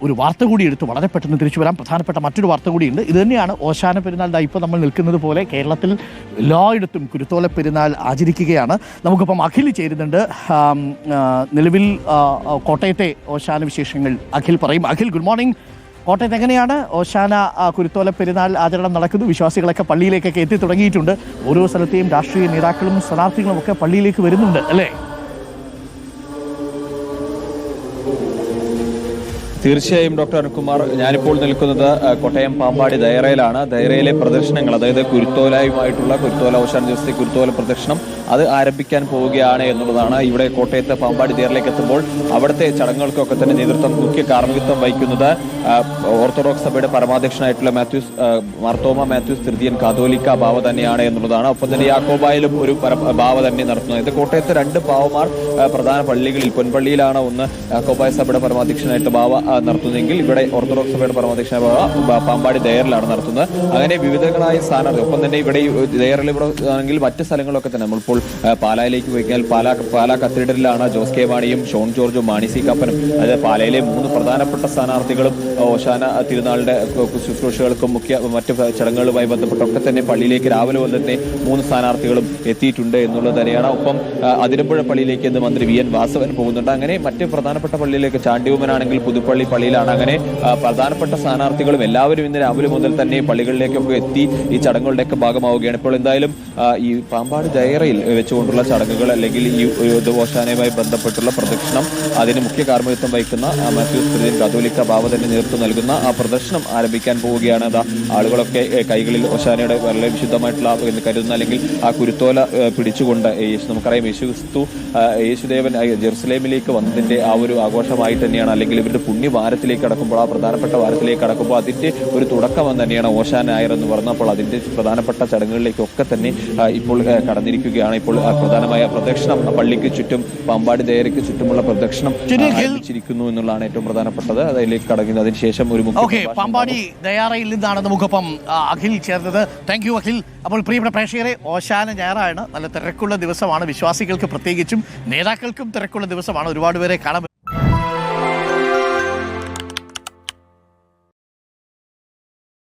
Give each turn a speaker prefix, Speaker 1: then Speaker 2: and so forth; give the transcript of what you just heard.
Speaker 1: ഒരു വാർത്ത കൂടി എടുത്ത് വളരെ പെട്ടെന്ന് തിരിച്ചു വരാം. പ്രധാനപ്പെട്ട മറ്റൊരു വാർത്ത കൂടിയുണ്ട്. ഇത് തന്നെയാണ് ഓശാന പെരുന്നാൾ. ഇപ്പോൾ നമ്മൾ നിൽക്കുന്നത് പോലെ കേരളത്തിൽ എല്ലായിടത്തും കുരുത്തോല പെരുന്നാൾ ആചരിക്കുകയാണ്. നമുക്കിപ്പം അഖിൽ ചേരുന്നുണ്ട്. നിലവിൽ കോട്ടയത്തെ ഓശാന വിശേഷങ്ങൾ അഖിൽ പറയും. Akhil, good morning. കോട്ടയത്ത് എങ്ങനെയാണ് ഓശാന കുരുത്തോല പെരുന്നാൾ ആചരണം നടക്കുന്നു? വിശ്വാസികളൊക്കെ പള്ളിയിലേക്കൊക്കെ എത്തി തുടങ്ങിയിട്ടുണ്ട്. ഓരോ സ്ഥലത്തെയും രാഷ്ട്രീയ നേതാക്കളും സ്ഥാനാർത്ഥികളും ഒക്കെ പള്ളിയിലേക്ക് വരുന്നുണ്ട് അല്ലേ?
Speaker 2: തീർച്ചയായും ഡോക്ടർ അരുൺകുമാർ, ഞാനിപ്പോൾ നിൽക്കുന്നത് കോട്ടയം പാമ്പാടി ദയറയിലാണ്. ദയറയിലെ പ്രദർശനങ്ങൾ, അതായത് കുരുത്തോല ഓശാന ദിവസത്തെ കുരുത്തോല പ്രദർശനം അത് ആരംഭിക്കാൻ പോവുകയാണ് എന്നുള്ളതാണ്. ഇവിടെ കോട്ടയത്ത് പാമ്പാടി ദയറയിലേക്ക് എത്തുമ്പോൾ അവിടുത്തെ ചടങ്ങുകൾക്കൊക്കെ തന്നെ മുഖ്യ കാർമ്മികത്വം വഹിക്കുന്നത് ഓർത്തഡോക്സ് സഭയുടെ പരമാധ്യക്ഷനായിട്ടുള്ള മാർത്തോമ മാത്യൂസ് തൃതീയൻ കാതോലിക്ക ബാവ തന്നെയാണ് എന്നുള്ളതാണ്. ഒപ്പം തന്നെ യാക്കോബായാലും ഒരു ബാവ തന്നെ നടത്തുന്നത്. ഇത് കോട്ടയത്ത് രണ്ട് ബാവമാർ പ്രധാന പള്ളികളിൽ, പൊൻപള്ളിയിലാണ് ഒന്ന് യാക്കോബായ സഭയുടെ പരമാധ്യക്ഷനായിട്ട് ബാവ നടത്തുന്നതെങ്കിൽ ഇവിടെ ഓർത്തഡോക്സ് സഭയുടെ പരമാധ്യക്ഷനായ ബാവ പാമ്പാടി ദയറിലാണ് നടത്തുന്നത്. അങ്ങനെ വിവിധങ്ങളായ സ്ഥാനാർത്ഥി. ഒപ്പം തന്നെ ഇവിടെ ദയറിൽ ഇവിടെ ആണെങ്കിൽ മറ്റ് സ്ഥലങ്ങളൊക്കെ തന്നെ നമ്മളിപ്പോൾ പാലായിലേക്ക് പോയി കഴിഞ്ഞാൽ പാലാ കത്തീഡ്രലിലാണ് ജോസ് കെ മാണിയും ഷോൺ ജോർജും മാണി സി കാപ്പനും, അതായത് പാലയിലെ 3 പ്രധാനപ്പെട്ട സ്ഥാനാർത്ഥികളും ഓശാന തിരുനാളിന്റെ ശുശ്രൂഷകൾക്കും മറ്റ് ചടങ്ങുകളുമായി ബന്ധപ്പെട്ടൊക്കെ തന്നെ പള്ളിയിലേക്ക് രാവിലെ മുതൽ തന്നെ 3 സ്ഥാനാർത്ഥികളും എത്തിയിട്ടുണ്ട് എന്നുള്ളത് തന്നെയാണ്. ഒപ്പം അതിരമ്പുഴ പള്ളിയിലേക്ക് ഇന്ന് മന്ത്രി വി എൻ വാസവൻ പോകുന്നുണ്ട്. അങ്ങനെ മറ്റ് പ്രധാനപ്പെട്ട പള്ളിയിലേക്ക് ചാണ്ടിയൂമനാണെങ്കിൽ പുതുപ്പള്ളി പള്ളിയിലാണ്. അങ്ങനെ പ്രധാനപ്പെട്ട സ്ഥാനാർത്ഥികളും എല്ലാവരും ഇന്ന് രാവിലെ മുതൽ തന്നെ പള്ളികളിലേക്കൊക്കെ എത്തി ഈ ചടങ്ങുകളുടെയൊക്കെ ഭാഗമാവുകയാണ്. ഇപ്പോൾ എന്തായാലും ഈ പാമ്പാടി ദയറയിൽ വെച്ചുകൊണ്ടുള്ള ചടങ്ങുകൾ അല്ലെങ്കിൽ ഈ ഓശാനയുമായി ബന്ധപ്പെട്ടുള്ള പ്രദക്ഷിണം, അതിന് മുഖ്യ കാർമ്മികത്വം വഹിക്കുന്ന മാത്യൂസ് തൃതീയൻ കാതോലിക്ക ബാവ തന്നെ നേതൃത്വം നൽകുന്ന ആ പ്രദർശനം ആരംഭിക്കാൻ പോവുകയാണ്. ആളുകളൊക്കെ കൈകളിൽ ഓശാനയുടെ വളരെ വിശുദ്ധമായിട്ടുള്ള എന്ന് കരുതുന്ന അല്ലെങ്കിൽ ആ കുരുത്തോല പിടിച്ചുകൊണ്ട് നമുക്കറിയാം യേശുദേവൻ ജെറുസലേമിലേക്ക് വന്നതിന്റെ ആ ഒരു ആഘോഷമായി തന്നെയാണ്, അല്ലെങ്കിൽ ഇവരുടെ പുണ്യവാരത്തിലേക്ക് കടക്കുമ്പോൾ, ആ പ്രധാനപ്പെട്ട വാരത്തിലേക്ക് കടക്കുമ്പോൾ അതിന്റെ ഒരു തുടക്കം തന്നെയാണ് ഓശാന ഞായർ എന്ന് പറഞ്ഞപ്പോൾ അതിന്റെ പ്രധാനപ്പെട്ട ചടങ്ങുകളിലേക്കൊക്കെ തന്നെ ഇപ്പോൾ കടന്നിരിക്കുകയാണ്. ഇപ്പോൾ പ്രധാനമായ പ്രദക്ഷിണം പള്ളിക്ക് ചുറ്റും പാമ്പാടി ദയറയ്ക്ക് ചുറ്റുമുള്ള പ്രദക്ഷിണം ആരംഭിച്ചിരിക്കുന്നു എന്നുള്ളതാണ് ഏറ്റവും പ്രധാനപ്പെട്ടത്. അതിലേക്ക് കടക്കുന്നത് അതിനുശേഷം ഒരു
Speaker 1: പാമ്പാടി ദയാറയിൽ നിന്നാണ് നമുക്കൊപ്പം അഖിൽ ചേർന്നത്. Thank you Akhil. അപ്പോൾ പ്രിയപ്പെട്ട പ്രേക്ഷകരെ, ഓശാന ഞായറാണ്. നല്ല തിരക്കുള്ള ദിവസമാണ്. വിശ്വാസികൾക്ക് പ്രത്യേകിച്ചും നേതാക്കൾക്കും തിരക്കുള്ള ദിവസമാണ്. ഒരുപാട് പേരെ കാണാൻ